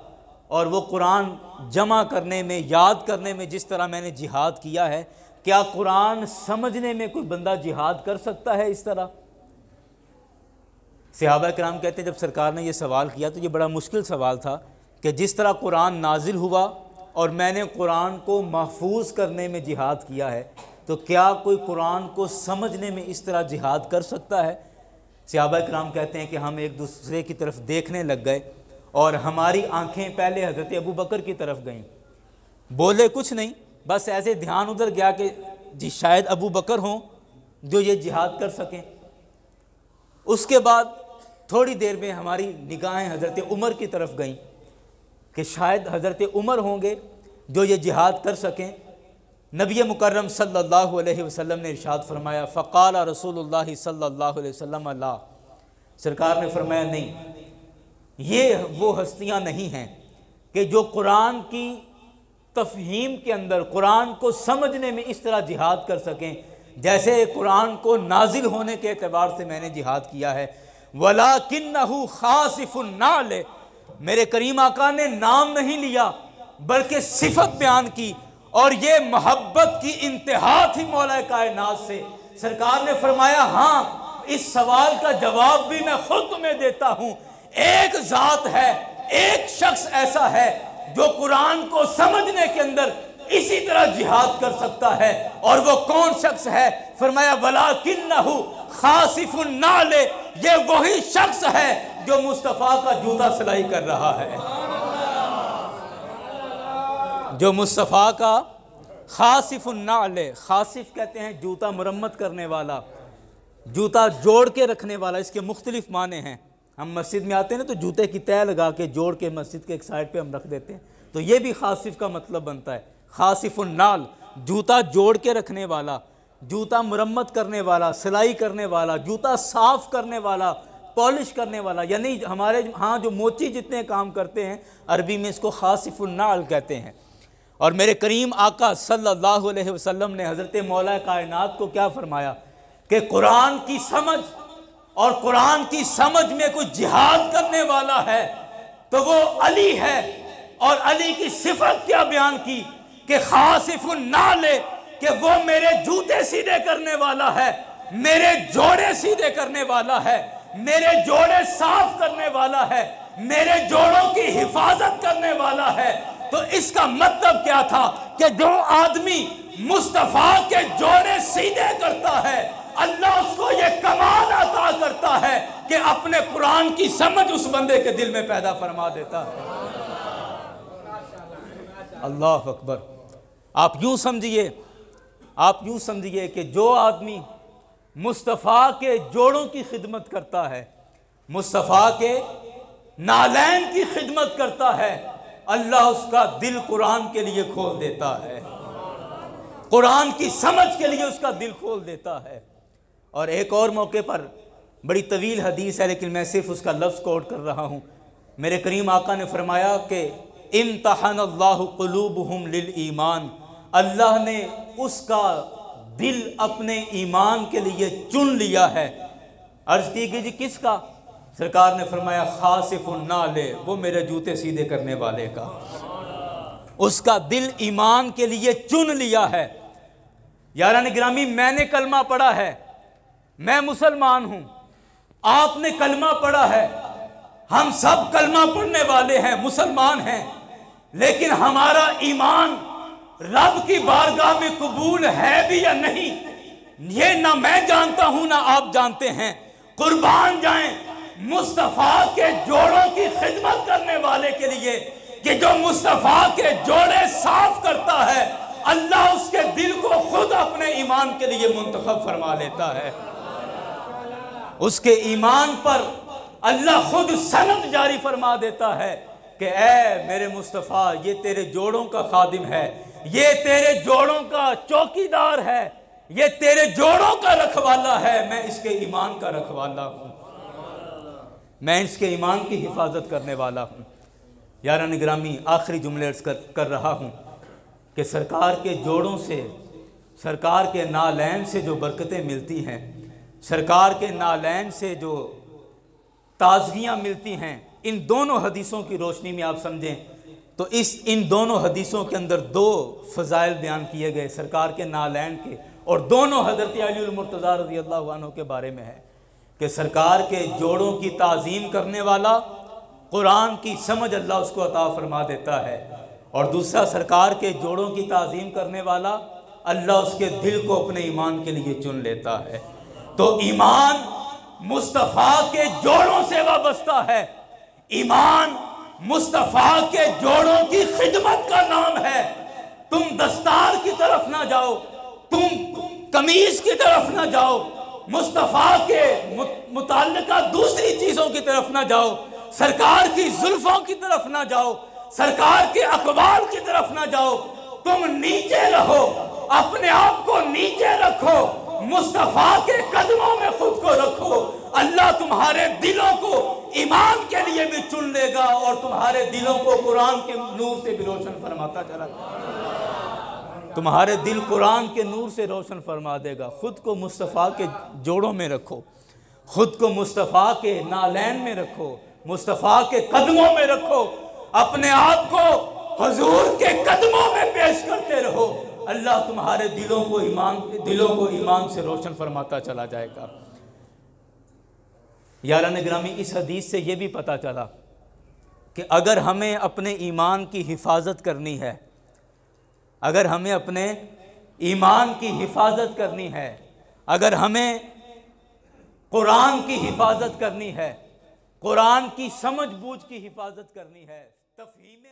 اور وہ قرآن جمع کرنے میں، یاد کرنے میں جس طرح میں نے جہاد کیا ہے، کیا قرآن سمجھنے میں کوئی بندہ جہاد کر سکتا ہے اس طرح؟ صحابہ کرام کہتے ہیں جب سرکار نے یہ سوال کیا تو یہ بڑا مشکل سوال تھا کہ جس طرح قرآن نازل ہوا اور میں نے قرآن کو محفوظ کرنے میں جہاد کیا ہے تو کیا کوئی قرآن کو سمجھنے میں اس طرح جہاد کر سکتا ہے؟ صحابہ کرام کہتے ہیں کہ ہم ایک دوسرے کی طرف دیکھنے لگ گئے اور ہماری آنکھیں پہلے حضرت ابو بکر کی طرف گئیں، بولے کچھ نہیں، بس ایسے دھیان ادھر گیا کہ جی شاید ابو بکر ہوں جو یہ جہاد کر سکیں۔ اس کے بعد تھوڑی دیر میں ہماری نگاہیں حضرت عمر کی طرف گئیں کہ شاید حضرت عمر ہوں گے جو یہ جہاد کر سکیں۔ نبی مکرم صلی اللہ علیہ وسلم نے ارشاد فرمایا فقال رسول اللہ صلی اللہ علیہ وسلم لا، سرکار نے فرمایا نہیں، یہ وہ ہستیاں نہیں ہیں کہ جو قرآن کی تفہیم کے اندر قرآن کو سمجھنے میں اس طرح جہاد کر سکیں جیسے قرآن کو نازل ہونے کے اعتبار سے میں نے جہاد کیا ہے۔ وَلَكِنَّهُ خَاصِفُ النَّعْلِ، میرے کریم آقا نے نام نہیں لیا بلکہ صفت بیان کی اور یہ محبت کی انتہا تھی مولا کائنات سے۔ سرکار نے فرمایا ہاں اس سوال کا جواب بھی میں خود تمہیں دیتا ہوں، ایک ذات ہے، ایک شخص ایسا ہے جو قرآن کو سمجھنے کے اندر اسی طرح جہاد کر سکتا ہے، اور وہ کون شخص ہے؟ فرمایا وَلَكِنَّهُ خَاسِفُ النَّعْلِ، یہ وہی شخص ہے جو مصطفیٰ کا جوتا سلائی کر رہا ہے، جو مصطفیٰ کا خاصف النعل، خاصف کہتے ہیں جوتا مرمت کرنے والا، جوتا جوڑ کے رکھنے والا، اس کے مختلف معنی ہیں۔ ہم مسجد میں آتے ہیں نا تو جوتے کی تہ لگا کے جوڑ کے مسجد کے ایک سائڈ پہ ہم رکھ دیتے ہیں، تو یہ بھی خاصف کا مطلب بنتا ہے۔ خاصف النعل، جوتا جوڑ کے رکھنے والا، جوتا مرمت کرنے والا، سلائی کرنے والا، جوتا صاف کرنے والا، پالش کرنے والا، یعنی ہمارے ہاں جو موچی جتنے کام کرتے ہیں عربی میں اس کو خاصف النعل کہتے ہیں۔ اور میرے کریم آقا صلی اللہ علیہ وسلم نے حضرت مولا کائنات کو کیا فرمایا کہ قرآن کی سمجھ اور قرآن کی سمجھ میں کوئی جہاد کرنے والا ہے تو وہ علی ہے، اور علی کی صفت کیا بیان کی کہ خاصف النعل، کہ وہ میرے جوتے سیدھے کرنے والا ہے، میرے جوڑے سیدھے کرنے والا ہے، میرے جوڑے صاف کرنے والا ہے، میرے جوڑوں کی حفاظت کرنے والا ہے۔ تو اس کا مطلب کیا تھا کہ جو آدمی مصطفیٰ کے جوڑے سیدھے کرتا ہے اللہ اس کو یہ کمال عطا کرتا ہے کہ اپنے قرآن کی سمجھ اس بندے کے دل میں پیدا فرما دیتا ہے۔ اللہ اکبر۔ آپ یوں سمجھئے کہ جو آدمی مصطفیٰ کے جوڑوں کی خدمت کرتا ہے، مصطفیٰ کے نالین کی خدمت کرتا ہے، اللہ اس کا دل قرآن کے لیے کھول دیتا ہے، قرآن کی سمجھ کے لیے اس کا دل کھول دیتا ہے۔ اور ایک اور موقع پر بڑی طویل حدیث ہے لیکن میں صرف اس کا لفظ کوٹ کر رہا ہوں، میرے کریم آقا نے فرمایا کہ امتحن اللہ قلوبہم للایمان، اللہ نے اس کا دل اپنے ایمان کے لیے چن لیا ہے۔ عرض کی گئی جی کس کا؟ سرکار نے فرمایا خاصف النعل، وہ میرے جوتے سیدھے کرنے والے کا، اس کا دل ایمان کے لیے چن لیا ہے۔ یاران گرامی، میں نے کلمہ پڑھا ہے، میں مسلمان ہوں، آپ نے کلمہ پڑھا ہے، ہم سب کلمہ پڑھنے والے ہیں، مسلمان ہیں، لیکن ہمارا ایمان رب کی بارگاہ میں قبول ہے بھی یا نہیں، یہ نہ میں جانتا ہوں نہ آپ جانتے ہیں۔ قربان جائیں مصطفیٰ کے جوڑوں کی خدمت کرنے والے کے لیے کہ جو مصطفیٰ کے جوڑے صاف کرتا ہے اللہ اس کے دل کو خود اپنے ایمان کے لیے منتخب فرما لیتا ہے، اس کے ایمان پر اللہ خود سند جاری فرما دیتا ہے کہ اے میرے مصطفیٰ یہ تیرے جوڑوں کا خادم ہے، یہ تیرے جوڑوں کا چوکیدار ہے، یہ تیرے جوڑوں کا رکھوالا ہے، میں اس کے ایمان کا رکھوالا ہوں، میں اس کے ایمان کی حفاظت کرنے والا ہوں۔ یاران گرامی، آخری جملے عرض کر رہا ہوں کہ سرکار کے جوڑوں سے، سرکار کے نالین سے جو برکتیں ملتی ہیں، سرکار کے نالین سے جو تازگیاں ملتی ہیں، ان دونوں حدیثوں کی روشنی میں آپ سمجھیں تو ان دونوں حدیثوں کے اندر دو فضائل بیان کیے گئے سرکار کے نالین کے، اور دونوں حضرت علی المرتضیٰ رضی اللہ عنہ کے بارے میں ہے کہ سرکار کے جوڑوں کی تعظیم کرنے والا قرآن کی سمجھ اللہ اس کو عطا فرما دیتا ہے، اور دوسرا سرکار کے جوڑوں کی تعظیم کرنے والا اللہ اس کے دل کو اپنے ایمان کے لیے چن لیتا ہے۔ تو ایمان مصطفیٰ کے جوڑوں سے وابستہ ہے، ایمان مصطفیٰ کے جوڑوں کی خدمت کا نام ہے۔ تم دستار کی طرف نہ جاؤ، تم قمیص کی طرف نہ جاؤ، مصطفیٰ کے متعلقہ دوسری چیزوں کی طرف نہ جاؤ، سرکار کی زلفوں کی طرف نہ جاؤ، سرکار کے اقوال کی طرف نہ جاؤ، تم نیچے رہو، اپنے آپ کو نیچے رکھو، مصطفیٰ کے قدموں میں خود کو رکھو، اللہ تمہارے دلوں کو ایمان کے لیے بھی چن لے گا اور تمہارے دلوں کو قرآن کے نور سے بھی روشن فرماتا چلا جائے، تمہارے دل قرآن کے نور سے روشن فرما دے گا۔ خود کو مصطفیٰ کے جوڑوں میں رکھو، خود کو مصطفیٰ کے نالین میں رکھو، مصطفیٰ کے قدموں میں رکھو، اپنے آپ کو حضور کے قدموں میں پیش کرتے رہو، اللہ تمہارے دلوں کو ایمان سے روشن فرماتا چلا جائے گا۔ یاران گرامی، اس حدیث سے یہ بھی پتہ چلا کہ اگر ہمیں اپنے ایمان کی حفاظت کرنی ہے، اگر ہمیں اپنے ایمان کی حفاظت کرنی ہے، اگر ہمیں قرآن کی حفاظت کرنی ہے، قرآن کی سمجھ بوجھ کی حفاظت کرنی ہے، تفہیم